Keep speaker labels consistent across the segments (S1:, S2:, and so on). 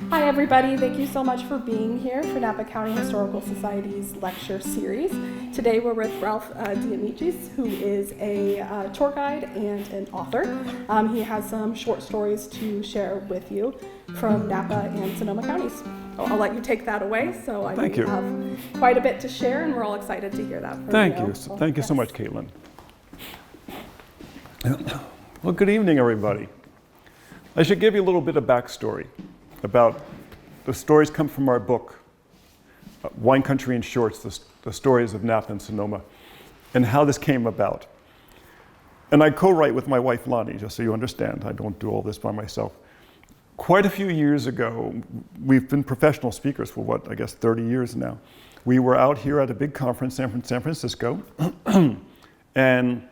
S1: Hi everybody, thank you so much for being here for Napa County Historical Society's lecture series. Today we're with Ralph DeAmicis, who is a tour guide and an author. He has some short stories to share with you from Napa and Sonoma counties. I'll let you take that away. So I know you have quite a bit to share, and we're all excited to hear that from you.
S2: Thank you. Thank you so much, Caitlin. Well, good evening, everybody. I should give you a little bit of backstory about the stories come from our book, Wine Country in Shorts, the stories of Napa and Sonoma, and how this came about. And I co-write with my wife, Lahni, just so you understand. I don't do all this by myself. Quite a few years ago, we've been professional speakers for 30 years now. We were out here at a big conference in San Francisco, and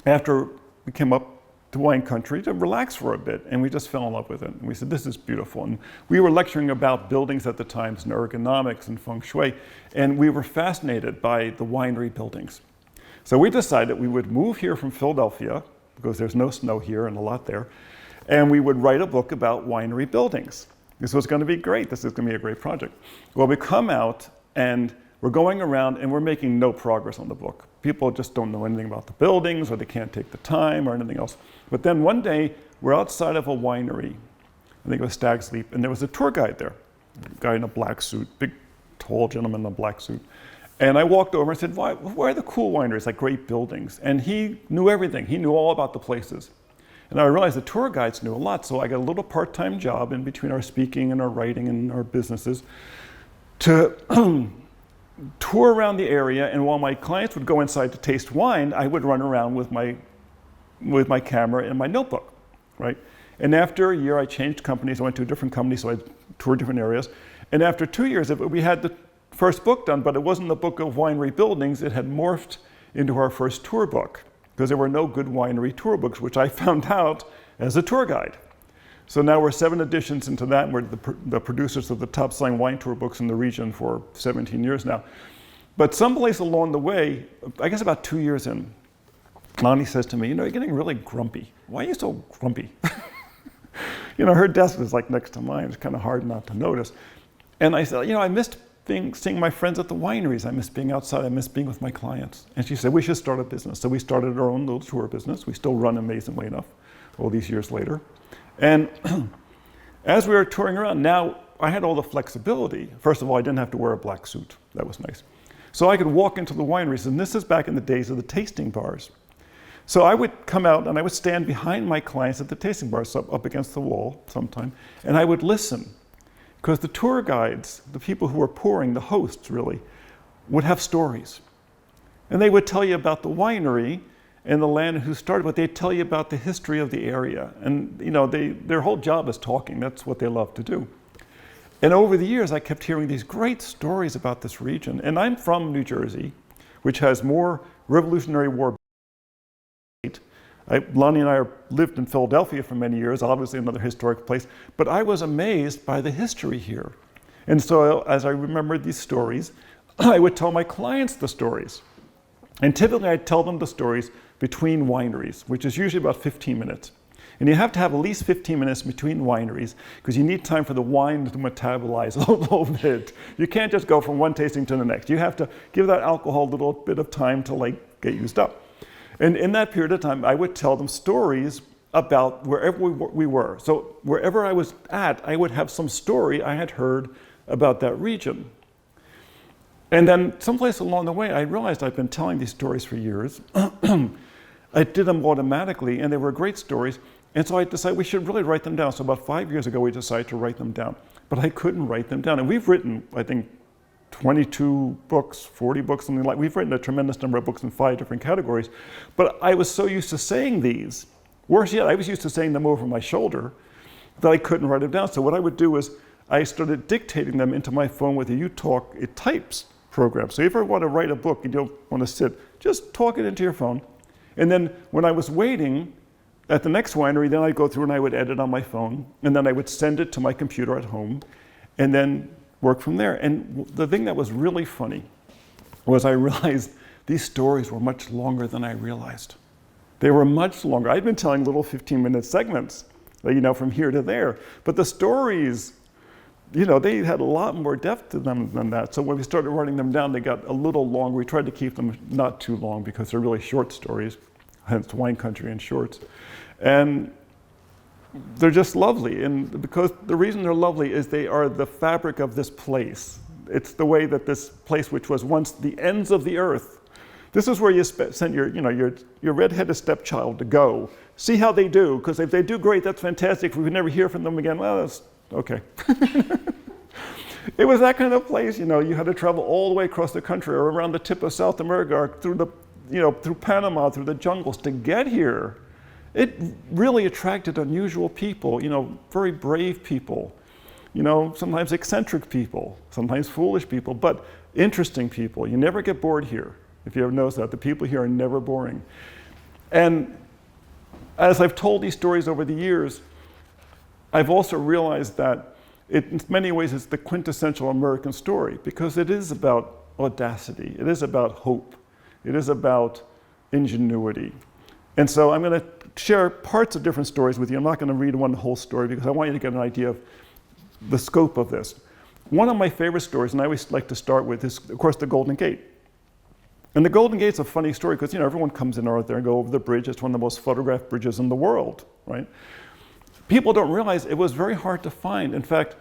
S2: after we came up to wine country to relax for a bit, and we just fell in love with it. And we said, this is beautiful. And we were lecturing about buildings at the time, and ergonomics and feng shui, and we were fascinated by the winery buildings. So we decided we would move here from Philadelphia, because there's no snow here and a lot there, and we would write a book about winery buildings. This was going to be great. This is going to be a great project. Well, we come out, and we're going around, and we're making no progress on the book. People just don't know anything about the buildings, or they can't take the time, or anything else. But then one day, we're outside of a winery. I think it was Stag's Leap, and there was a tour guide there, a guy in a black suit, big, tall gentleman in a black suit. And I walked over and said, where are the cool wineries, like great buildings? And he knew everything. He knew all about the places. And I realized the tour guides knew a lot, so I got a little part-time job in between our speaking and our writing and our businesses to tour around the area, and while my clients would go inside to taste wine, I would run around with my camera and my notebook, right? And after a year, I changed companies. I went to a different company, so I toured different areas. And after 2 years of it, we had the first book done, but it wasn't the book of winery buildings. It had morphed into our first tour book, because there were no good winery tour books, which I found out as a tour guide. So now we're 7 editions into that, and we're the producers of the top-selling wine tour books in the region for 17 years now. But someplace along the way, I guess about 2 years in, Lahni says to me, you're getting really grumpy. Why are you so grumpy? Her desk is like next to mine. It's kind of hard not to notice. And I said, I missed seeing my friends at the wineries. I miss being outside. I miss being with my clients. And she said, we should start a business. So we started our own little tour business. We still run amazingly enough all these years later. And as we were touring around, now I had all the flexibility. First of all, I didn't have to wear a black suit. That was nice. So I could walk into the wineries, and this is back in the days of the tasting bars. So I would come out and I would stand behind my clients at the tasting bars, up against the wall sometime, and I would listen. Because the tour guides, the people who were pouring, the hosts really, would have stories. And they would tell you about the winery and the land who started, but they'd tell you about the history of the area. And their whole job is talking. That's what they love to do. And over the years, I kept hearing these great stories about this region. And I'm from New Jersey, which has more Revolutionary War. Lahni and I lived in Philadelphia for many years, obviously another historic place. But I was amazed by the history here. And so as I remembered these stories, I would tell my clients the stories. And typically I'd tell them the stories between wineries, which is usually about 15 minutes. And you have to have at least 15 minutes between wineries, because you need time for the wine to metabolize a little bit. You can't just go from one tasting to the next. You have to give that alcohol a little bit of time to get used up. And in that period of time, I would tell them stories about wherever we were. So wherever I was at, I would have some story I had heard about that region. And then someplace along the way, I realized I'd been telling these stories for years. I did them automatically, and they were great stories. And so I decided we should really write them down. So about 5 years ago, we decided to write them down. But I couldn't write them down. And we've written, I think, 22 books, 40 books, something like. We've written a tremendous number of books in 5 different categories. But I was so used to saying these. Worse yet, I was used to saying them over my shoulder that I couldn't write them down. So what I would do is I started dictating them into my phone with a UTalk It Types program. So if you ever want to write a book and you don't want to sit, just talk it into your phone. And then when I was waiting at the next winery, then I'd go through and I would edit on my phone, and then I would send it to my computer at home, and then work from there. And the thing that was really funny was I realized these stories were much longer than I realized. They were much longer. I'd been telling little 15-minute segments from here to there. But the stories, they had a lot more depth to them than that. So when we started writing them down, they got a little longer. We tried to keep them not too long because they're really short stories, hence Wine Country in Shorts. And they're just lovely. And because the reason they're lovely is they are the fabric of this place. It's the way that this place, which was once the ends of the earth, this is where you sent your redheaded stepchild to go. See how they do, because if they do great, that's fantastic. If we would never hear from them again, well, that's okay. It was that kind of place, you had to travel all the way across the country or around the tip of South America or through Panama, through the jungles to get here. It really attracted unusual people, very brave people, sometimes eccentric people, sometimes foolish people, but interesting people. You never get bored here. If you ever notice that, the people here are never boring. And as I've told these stories over the years, I've also realized that in many ways it's the quintessential American story because it is about audacity, it is about hope, it is about ingenuity. And so I'm going to share parts of different stories with you. I'm not going to read one whole story because I want you to get an idea of the scope of this. One of my favorite stories, and I always like to start with, is of course the Golden Gate. And the Golden Gate's a funny story because everyone comes in out there and go over the bridge. It's one of the most photographed bridges in the world, right? People don't realize it was very hard to find. In fact,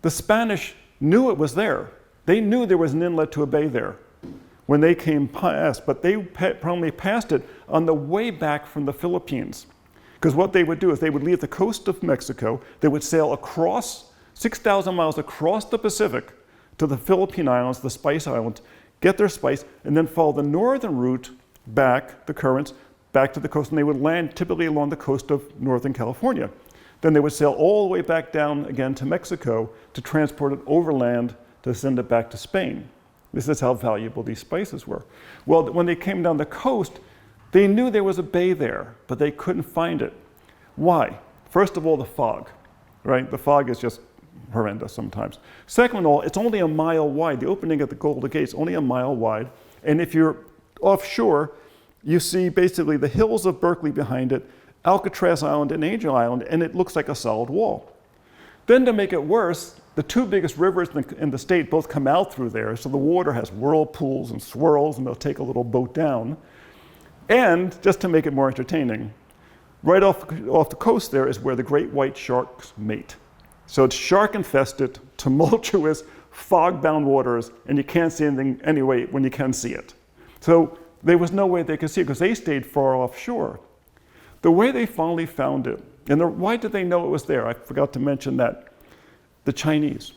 S2: the Spanish knew it was there. They knew there was an inlet to a bay there when they came past, but they probably passed it on the way back from the Philippines. Because what they would do is they would leave the coast of Mexico, they would sail across 6,000 miles across the Pacific to the Philippine Islands, the Spice Islands, get their spice, and then follow the northern route back, the currents, back to the coast, and they would land typically along the coast of Northern California. Then they would sail all the way back down again to Mexico to transport it overland to send it back to Spain. This is how valuable these spices were. Well, when they came down the coast, they knew there was a bay there, but they couldn't find it. Why? First of all, the fog, right? The fog is just horrendous sometimes. Second of all, it's only a mile wide. The opening at the Golden Gate is only a mile wide. And if you're offshore, you see basically the hills of Berkeley behind it, Alcatraz Island and Angel Island, and it looks like a solid wall. Then to make it worse, the two biggest rivers in the state both come out through there, so the water has whirlpools and swirls, and they'll take a little boat down. And just to make it more entertaining, right off the coast there is where the great white sharks mate. So it's shark-infested, tumultuous, fog-bound waters, and you can't see anything anyway when you can see it. So there was no way they could see it because they stayed far offshore. The way they finally found it, and why did they know it was there? I forgot to mention that. The Chinese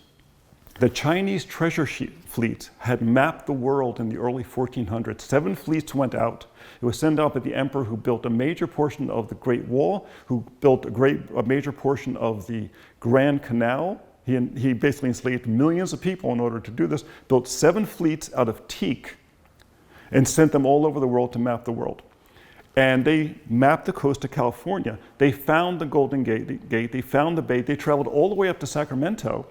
S2: treasure fleets had mapped the world in the early 1400s. 7 fleets went out. It was sent out by the emperor who built a major portion of the Great Wall, who built a major portion of the Grand Canal. He basically enslaved millions of people in order to do this, built 7 fleets out of teak, and sent them all over the world to map the world. And they mapped the coast of California. They found the Golden Gate, they found the bay, they traveled all the way up to Sacramento.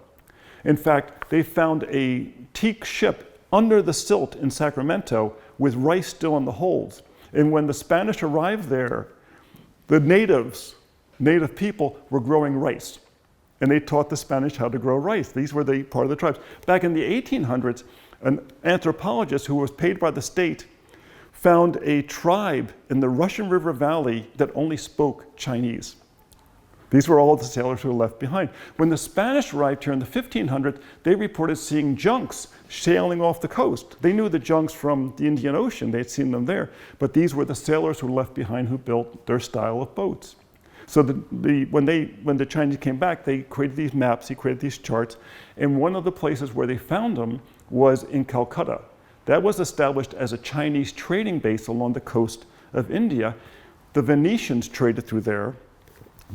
S2: In fact, they found a teak ship under the silt in Sacramento with rice still in the holds. And when the Spanish arrived there, the native people were growing rice. And they taught the Spanish how to grow rice. These were part of the tribes. Back in the 1800s, an anthropologist who was paid by the state found a tribe in the Russian River Valley that only spoke Chinese. These were all the sailors who were left behind. When the Spanish arrived here in the 1500s, they reported seeing junks sailing off the coast. They knew the junks from the Indian Ocean. They'd seen them there. But these were the sailors who were left behind who built their style of boats. So when the Chinese came back, they created these maps, they created these charts, and one of the places where they found them was in Calcutta. That was established as a Chinese trading base along the coast of India. The Venetians traded through there.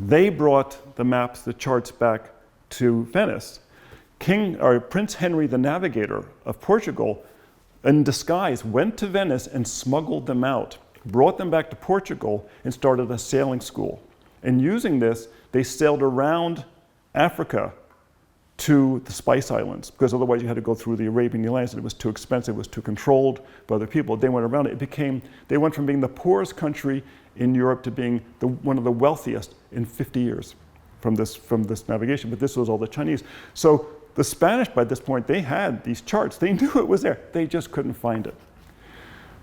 S2: They brought the maps, the charts back to Venice. Prince Henry the Navigator of Portugal, in disguise, went to Venice and smuggled them out, brought them back to Portugal, and started a sailing school. And using this, they sailed around Africa to the Spice Islands, because otherwise you had to go through the Arabian lands and it was too expensive, it was too controlled by other people. They went around it. They went from being the poorest country in Europe to being one of the wealthiest in 50 years. from this navigation, but this was all the Chinese. So the Spanish, by this point, they had these charts. They knew it was there. They just couldn't find it.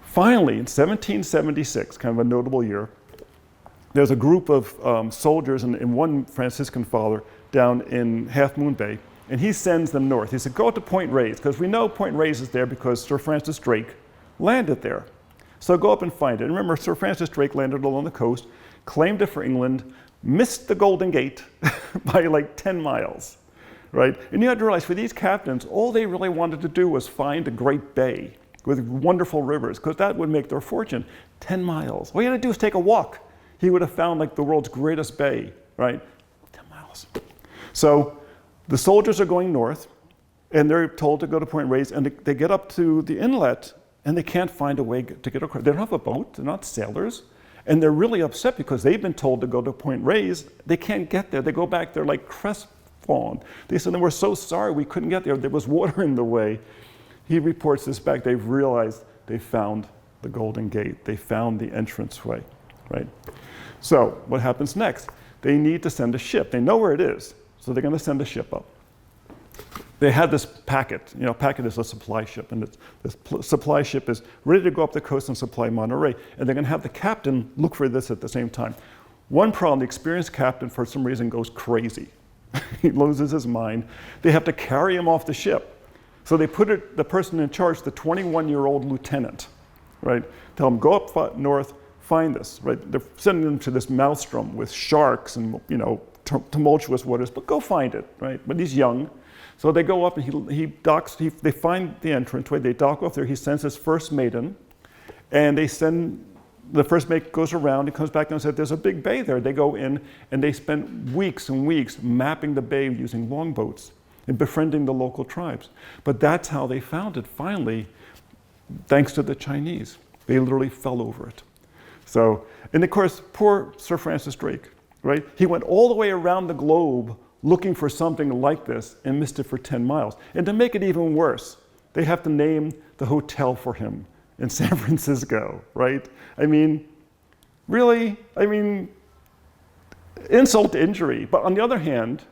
S2: Finally, in 1776, kind of a notable year, there's a group of soldiers and one Franciscan father down in Half Moon Bay, and he sends them north. He said, go out to Point Reyes, because we know Point Reyes is there because Sir Francis Drake landed there. So go up and find it. And remember, Sir Francis Drake landed along the coast, claimed it for England, missed the Golden Gate by like 10 miles, right? And you had to realize, for these captains, all they really wanted to do was find a great bay with wonderful rivers, because that would make their fortune. 10 miles. All you had to do is take a walk. He would have found like the world's greatest bay, right? 10 miles. So the soldiers are going north, and they're told to go to Point Reyes, and they get up to the inlet, and they can't find a way to get across. They don't have a boat. They're not sailors. And they're really upset because they've been told to go to Point Reyes. They can't get there. They go back, they're like crestfallen. They said, we're so sorry we couldn't get there. There was water in the way. He reports this back. They've realized they found the Golden Gate. They found the entranceway, right? So what happens next? They need to send a ship. They know where it is, so they're going to send a ship up. They had this packet. Packet is a supply ship, and this supply ship is ready to go up the coast and supply Monterey, and they're going to have the captain look for this at the same time. One problem, the experienced captain, for some reason, goes crazy. He loses his mind. They have to carry him off the ship. So they put the person in charge, the 21-year-old lieutenant, right? Tell him, go up north, find this, right? They're sending him to this maelstrom with sharks and, tumultuous waters, but go find it, right? But he's young. So they go up and they find the entranceway, they dock off there, he sends his first mate in, and the first mate goes around, he comes back and says, there's a big bay there. They go in, and they spend weeks and weeks mapping the bay using longboats and befriending the local tribes. But that's how they found it finally, thanks to the Chinese. They literally fell over it. So, and of course, poor Sir Francis Drake, right? He went all the way around the globe looking for something like this and missed it for 10 miles. And to make it even worse, they have to name the hotel for him in San Francisco, right? Really? Insult to injury. But on the other hand,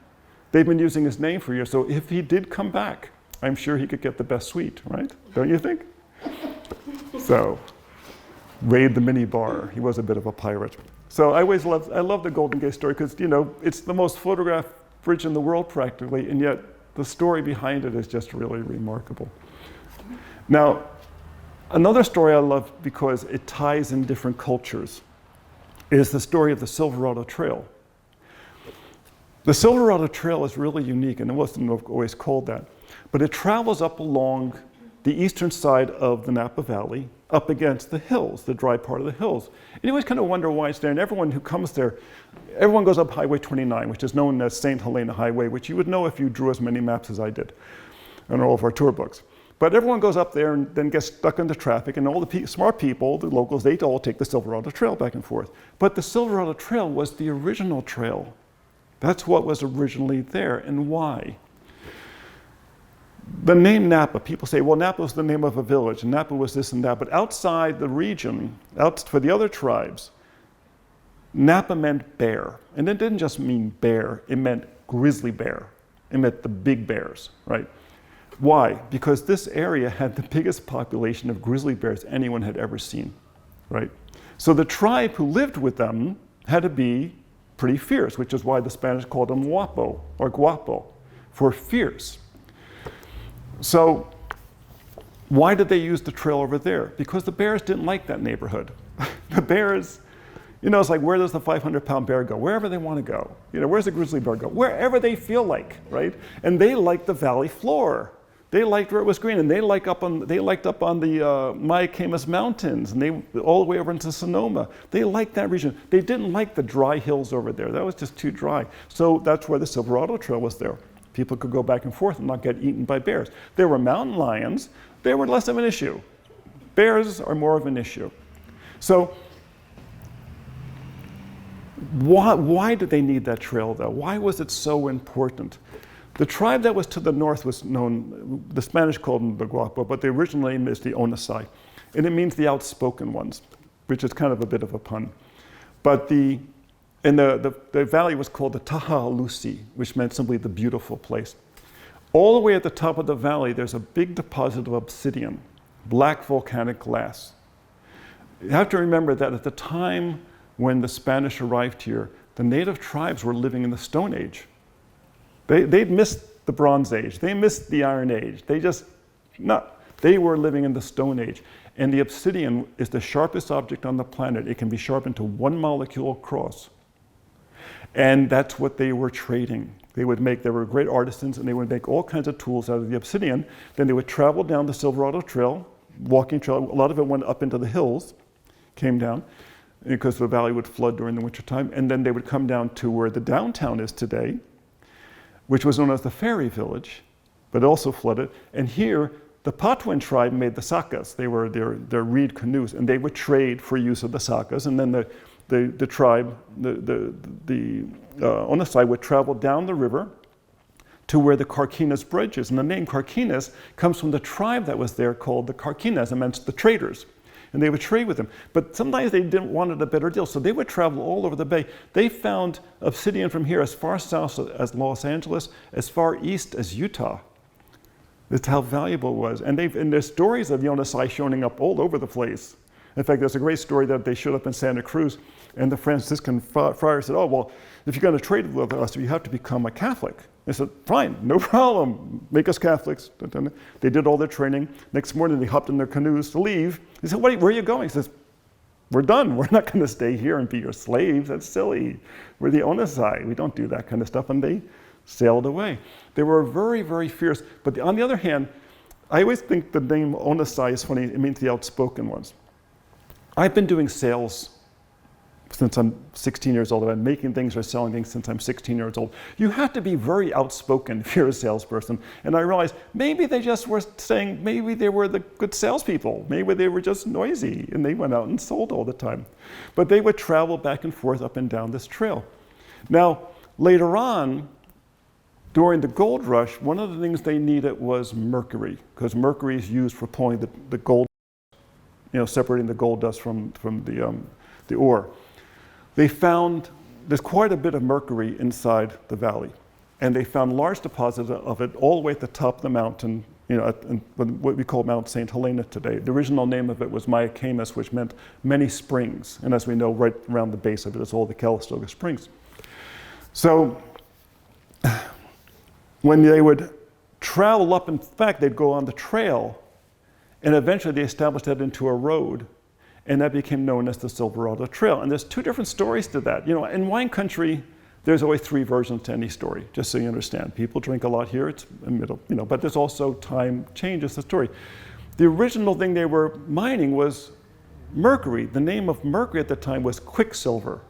S2: they've been using his name for years, so if he did come back, I'm sure he could get the best suite, right? Don't you think? So, raid the minibar. He was a bit of a pirate. So I love the Golden Gate story because, it's the most photographed bridge in the world practically, and yet the story behind it is just really remarkable. Now, another story I love because it ties in different cultures is the story of the Silverado Trail. The Silverado Trail is really unique, and it wasn't always called that, but it travels up along the eastern side of the Napa Valley, up against the hills, the dry part of the hills. And you always kind of wonder why it's there, and everyone who comes there, everyone goes up Highway 29, which is known as St. Helena Highway, which you would know if you drew as many maps as I did on all of our tour books. But everyone goes up there and then gets stuck into traffic, and all the smart people, the locals, they all take the Silverado Trail back and forth. But the Silverado Trail was the original trail. That's what was originally there, and why? The name Napa, people say, well, Napa was the name of a village, and Napa was this and that, but outside the region, for the other tribes, Napa meant bear. And it didn't just mean bear, it meant grizzly bear. It meant the big bears, right? Why? Because this area had the biggest population of grizzly bears anyone had ever seen, right? So the tribe who lived with them had to be pretty fierce, which is why the Spanish called them guapo, or guapo, for fierce. So why did they use the trail over there? Because the bears didn't like that neighborhood. The bears, it's like, where does the 500-pound bear go? Wherever they want to go. Where's the grizzly bear go? Wherever they feel like, right? And they liked the valley floor. They liked where it was green, and they liked up on the Mayacamas Mountains, and all the way over into Sonoma. They liked that region. They didn't like the dry hills over there. That was just too dry. So that's why the Silverado Trail was there. People could go back and forth and not get eaten by bears. There were mountain lions. They were less of an issue. Bears are more of an issue. So why did they need that trail, though? Why was it so important? The tribe that was to the north was known, the Spanish called them the Guapo, but the original name is the Onasai. And it means the outspoken ones, which is kind of a bit of a pun. But the And the valley was called the Taha-Alusi, which meant simply the beautiful place. All the way at the top of the valley, there's a big deposit of obsidian, black volcanic glass. You have to remember that at the time when the Spanish arrived here, the native tribes were living in the Stone Age. They'd missed the Bronze Age. They missed the Iron Age. They were living in the Stone Age. And the obsidian is the sharpest object on the planet. It can be sharpened to one molecule across. And that's what they were trading. They were great artisans, and they would make all kinds of tools out of the obsidian. Then they would travel down the Silverado Trail, walking trail. A lot of it went up into the hills, came down, because the valley would flood during the wintertime. And then they would come down to where the downtown is today, which was known as the Ferry Village, but also flooded. And here, the Patwin tribe made the sakas. They were their reed canoes, and they would trade for use of the sakas. And then the tribe, the Onasai would travel down the river to where the Carquinez Bridge is. And the name Carquinez comes from the tribe that was there called the Carquinez, and meant the traders. And they would trade with them. But sometimes they didn't want a better deal, so they would travel all over the bay. They found obsidian from here as far south as Los Angeles, as far east as Utah. That's how valuable it was. And there's stories of the Onasai showing up all over the place. In fact, there's a great story that they showed up in Santa Cruz, and the Franciscan friar said, "Oh, well, if you're going to trade with us, you have to become a Catholic." They said, "Fine, no problem. Make us Catholics." They did all their training. Next morning, they hopped in their canoes to leave. He said, "Where are you going?" He says, "We're done. We're not going to stay here and be your slaves. That's silly. We're the Onasai. We don't do that kind of stuff." And they sailed away. They were very, very fierce. But on the other hand, I always think the name Onasai is funny. It means the outspoken ones. I've been doing sales since I'm 16 years old. I've been making things or selling things since I'm 16 years old. You have to be very outspoken if you're a salesperson. And I realized maybe they just were saying, maybe they were the good salespeople. Maybe they were just noisy and they went out and sold all the time. But they would travel back and forth up and down this trail. Now, later on, during the gold rush, one of the things they needed was mercury, because mercury is used for pulling the gold, separating the gold dust from the ore. They found there's quite a bit of mercury inside the valley, and they found large deposits of it all the way at the top of the mountain, what we call Mount St. Helena today. The original name of it was Mayacamas, which meant many springs, and as we know, right around the base of it is all the Calistoga Springs. So when they would travel up, in fact, they'd go on the trail, and eventually they established that into a road, and that became known as the Silverado Trail. And there's two different stories to that. In wine country, there's always three versions to any story, just so you understand. People drink a lot here, it's a middle, but there's also time changes the story. The original thing they were mining was mercury. The name of mercury at the time was quicksilver.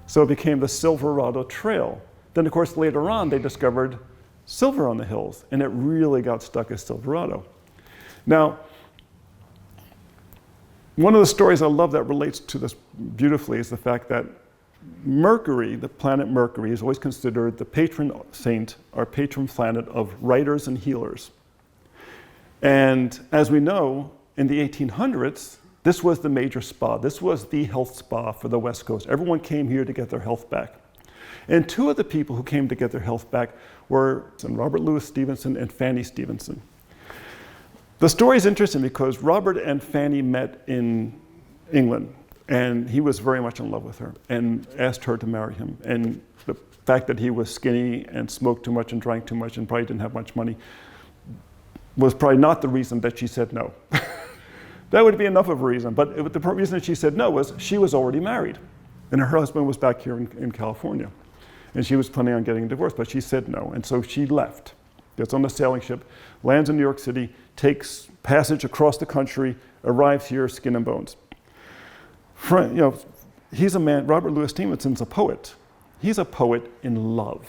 S2: So it became the Silverado Trail. Then, of course, later on, they discovered silver on the hills, and it really got stuck as Silverado. Now, one of the stories I love that relates to this beautifully is the fact that Mercury, the planet Mercury, is always considered the patron saint or patron planet of writers and healers. And as we know, in the 1800s, this was the major spa. This was the health spa for the West Coast. Everyone came here to get their health back. And two of the people who came to get their health back were Robert Louis Stevenson and Fanny Stevenson. The story is interesting because Robert and Fanny met in England, and he was very much in love with her and asked her to marry him. And the fact that he was skinny and smoked too much and drank too much and probably didn't have much money was probably not the reason that she said no. That would be enough of a reason, but the reason that she said no was she was already married, and her husband was back here in California. And she was planning on getting a divorce, but she said no, and so she left. Gets on the sailing ship, lands in New York City, takes passage across the country, arrives here, skin and bones. He's a man, Robert Louis Stevenson's a poet. He's a poet in love.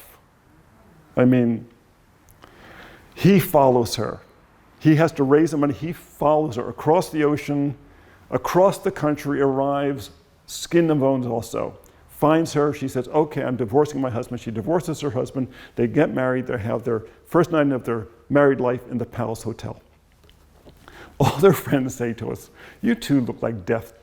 S2: I mean, he follows her. He has to raise the money, he follows her across the ocean, across the country, arrives, skin and bones also. Finds her, she says, okay, I'm divorcing my husband. She divorces her husband, they get married, they have their first night of their married life in the Palace Hotel. All their friends say to us, you two look like death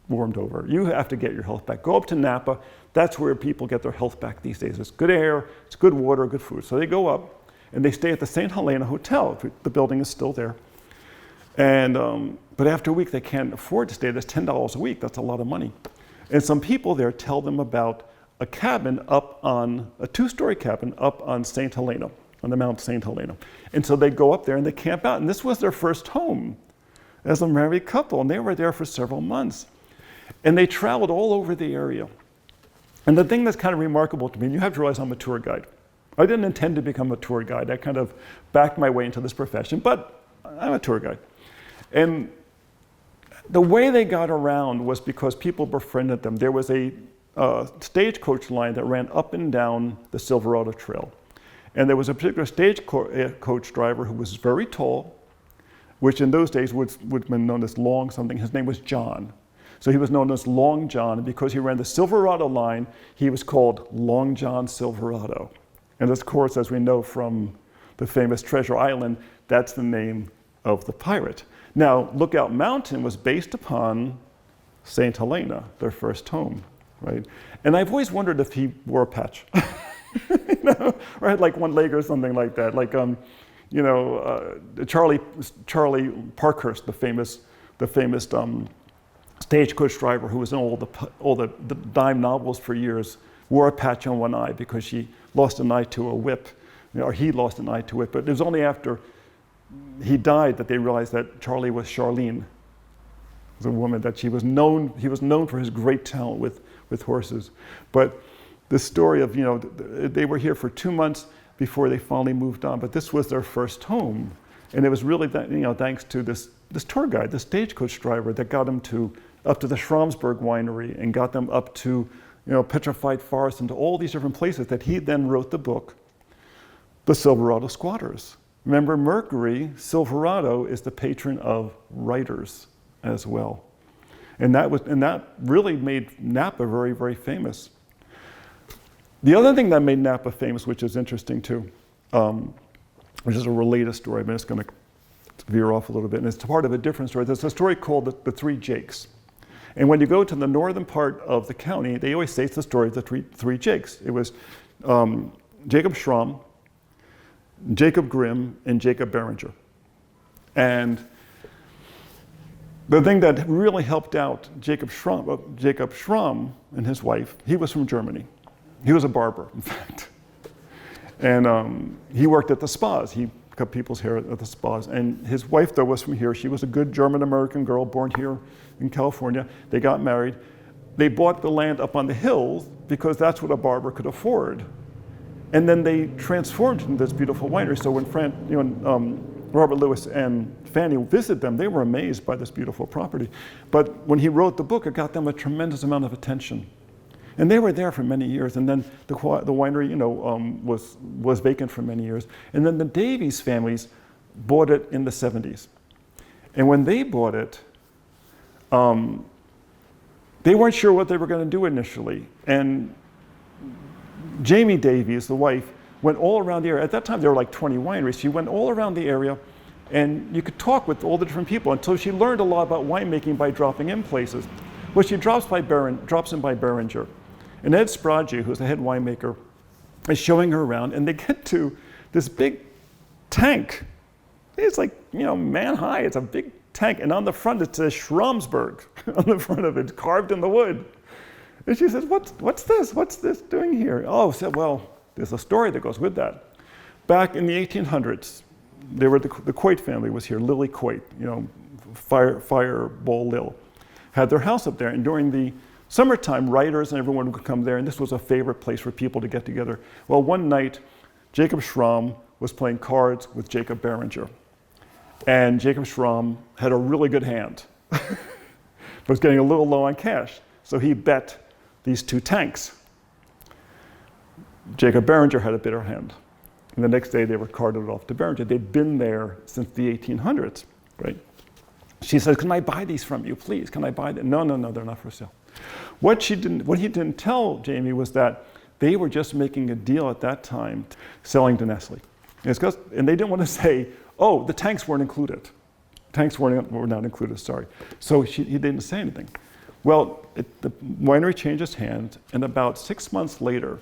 S2: warmed over. You have to get your health back. Go up to Napa. That's where people get their health back these days. It's good air, it's good water, good food. So they go up and they stay at the St. Helena Hotel. The building is still there. And, but after a week, they can't afford to stay. That's $10 a week. That's a lot of money. And some people there tell them about a cabin up on, a 2-story cabin up on St. Helena, on the Mount St. Helena. And so they go up there and they camp out. And this was their first home as a married couple. And they were there for several months. And they traveled all over the area. And the thing that's kind of remarkable to me, and you have to realize I'm a tour guide. I didn't intend to become a tour guide. I kind of backed my way into this profession, but I'm a tour guide. And the way they got around was because people befriended them. There was a stagecoach line that ran up and down the Silverado Trail. And there was a particular stagecoach driver who was very tall, which in those days would have been known as Long something. His name was John. So he was known as Long John, and because he ran the Silverado line, he was called Long John Silverado. And of course, as we know from the famous Treasure Island, that's the name of the pirate. Now, Lookout Mountain was based upon St. Helena, their first home, right? And I've always wondered if he wore a patch, you know, or had like one leg or something like that. Like, you know, Charlie Parkhurst, the famous stagecoach driver who was in all the dime novels for years, wore a patch on one eye because she lost an eye to a whip, you know, or he lost an eye to it. But it was only after he died that they realized that Charlie was Charlene, the woman that he was known for his great talent with horses. But the story of, you know, they were here for 2 months before they finally moved on, but this was their first home. And it was really, you know, thanks to this tour guide, the stagecoach driver, that got them up to the Schramsberg winery and got them up to, you know, Petrified Forest and to all these different places that he then wrote the book, The Silverado Squatters. Remember, Mercury, Silverado, is the patron of writers as well. And that really made Napa very, very famous. The other thing that made Napa famous, which is interesting too, which is a related story, but it's going to veer off a little bit, and it's part of a different story. There's a story called the Three Jakes. And when you go to the northern part of the county, they always say it's the story of the three Jakes. It was Jacob Schramm, Jacob Grimm, and Jacob Berenger. And the thing that really helped out Jacob Schramm and his wife, he was from Germany. He was a barber, in fact. And he worked at the spas. He cut people's hair at the spas. And his wife, though, was from here. She was a good German-American girl born here in California. They got married. They bought the land up on the hills because that's what a barber could afford. And then they transformed it into this beautiful winery. So when Robert Louis and Fanny visited them, they were amazed by this beautiful property. But when he wrote the book, it got them a tremendous amount of attention. And they were there for many years. And then the winery, you know, was vacant for many years. And then the Davies families bought it in the 70s. And when they bought it, they weren't sure what they were going to do initially. And Jamie Davies, the wife, went all around the area. At that time, there were like 20 wineries. She went all around the area, and you could talk with all the different people until she learned a lot about winemaking by dropping in places. Well, she drops in by Berenger. And Ed Spraggi, who's the head winemaker, is showing her around, and they get to this big tank. It's like, you know, man high. It's a big tank, and on the front it says Schramsberg on the front of it, carved in the wood. And she says, what's this? What's this doing here? Oh, said, well, there's a story that goes with that. Back in the 1800s, the Coit family was here. Lily Coit, you know, Fireball Lil, had their house up there, and during the summertime, writers and everyone would come there, and this was a favorite place for people to get together. Well, one night, Jacob Schramm was playing cards with Jacob Berenger. And Jacob Schramm had a really good hand, but was getting a little low on cash. So he bet these two tanks. Jacob Berenger had a better hand. And the next day, they were carted off to Berenger. They'd been there since the 1800s, right? She says, can I buy these from you, please? Can I buy them? No, they're not for sale. What he didn't tell Jamie was that they were just making a deal at that time, selling to Nestle. And they didn't want to say, oh, the tanks weren't included. Tanks were not included, sorry. So he didn't say anything. Well, the winery changes hands, and about 6 months later,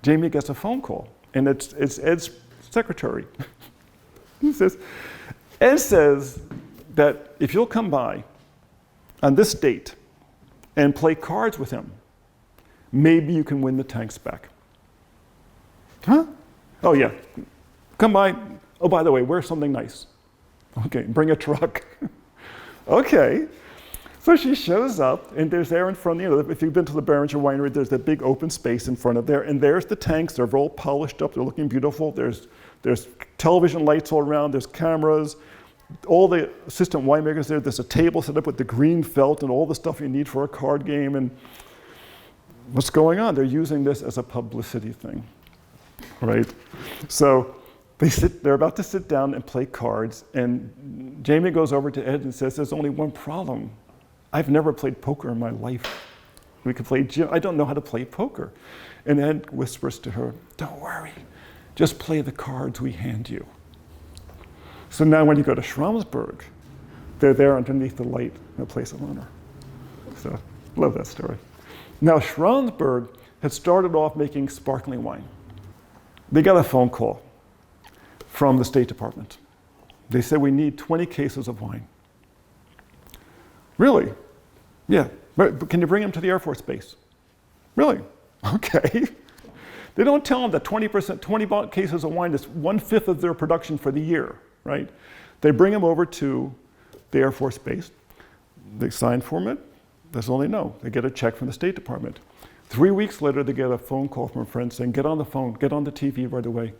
S2: Jamie gets a phone call, and it's Ed's secretary. Ed says that if you'll come by on this date and play cards with him, maybe you can win the tanks back. Huh? Oh yeah, come by. Oh, by the way, wear something nice. Okay, bring a truck. Okay. So she shows up, and there's there in front, if you've been to the Barringer Winery, there's that big open space in front of there, and there's the tanks. They're all polished up. They're looking beautiful. There's television lights all around. There's cameras. All the assistant winemakers there. There's a table set up with the green felt and all the stuff you need for a card game. And what's going on? They're using this as a publicity thing, right? So they're about to sit down and play cards, and Jamie goes over to Ed and says, "There's only one problem. I've never played poker in my life. We could play, I don't know how to play poker." And Ed whispers to her, "Don't worry, just play the cards we hand you." So now when you go to Schramsberg, they're there underneath the light in a place of honor. So, love that story. Now Schramsberg had started off making sparkling wine. They got a phone call from the State Department. They said, "We need 20 cases of wine." "Really?" "Yeah, but can you bring them to the Air Force Base?" "Really?" "Okay." They don't tell them that 20 cases of wine is 1/5 of their production for the year, right? They bring them over to the Air Force Base. They sign for it. That's all they know. They get a check from the State Department. 3 weeks later, they get a phone call from a friend saying, "Get on the phone, get on the TV right away.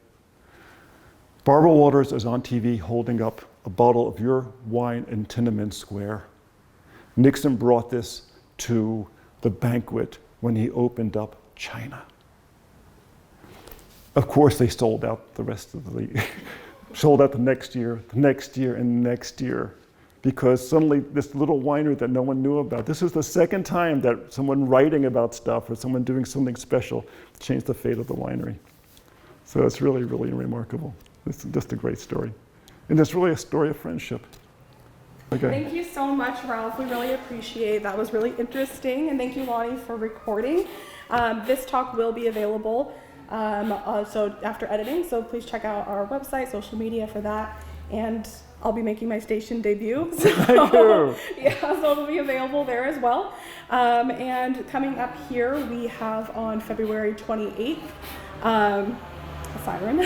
S2: Barbara Walters is on TV holding up a bottle of your wine in Tiananmen Square. Nixon brought this to the banquet when he opened up China." Of course, they sold out the rest of the sold out the next year, and the next year, because suddenly this little winery that no one knew about, this is the second time that someone writing about stuff or someone doing something special changed the fate of the winery. So it's really, really remarkable. It's just a great story. And it's really a story of friendship. Okay.
S1: Thank you so much, Ralph. We really appreciate it. That was really interesting. And thank you, Lonnie, for recording. This talk will be available so after editing. So please check out our website, social media for that. And I'll be making my station debut. So,
S2: Thank you.
S1: Yeah, so it'll be available there as well. And coming up here, we have on February 28th, a siren.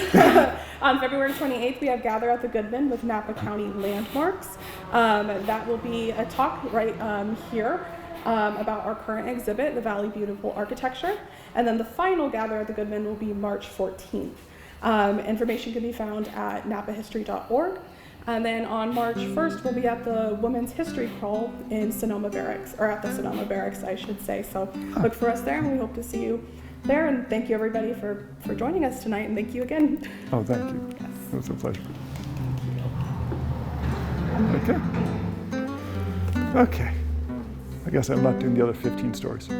S1: On February 28th, we have Gather at the Goodman with Napa County Landmarks. That will be a talk right here about our current exhibit, the Valley Beautiful Architecture. And then the final Gather at the Goodman will be March 14th. Information can be found at napahistory.org. And then on March 1st, we'll be at the Women's History Crawl in Sonoma Barracks, or at the Sonoma Barracks, I should say. So look for us there, and we hope to see you there. And thank you, everybody, for joining us tonight. And thank you again.
S2: Oh, thank you.
S1: Yes.
S2: It was a pleasure. Okay. Okay. I guess I'm not doing the other 15 stories.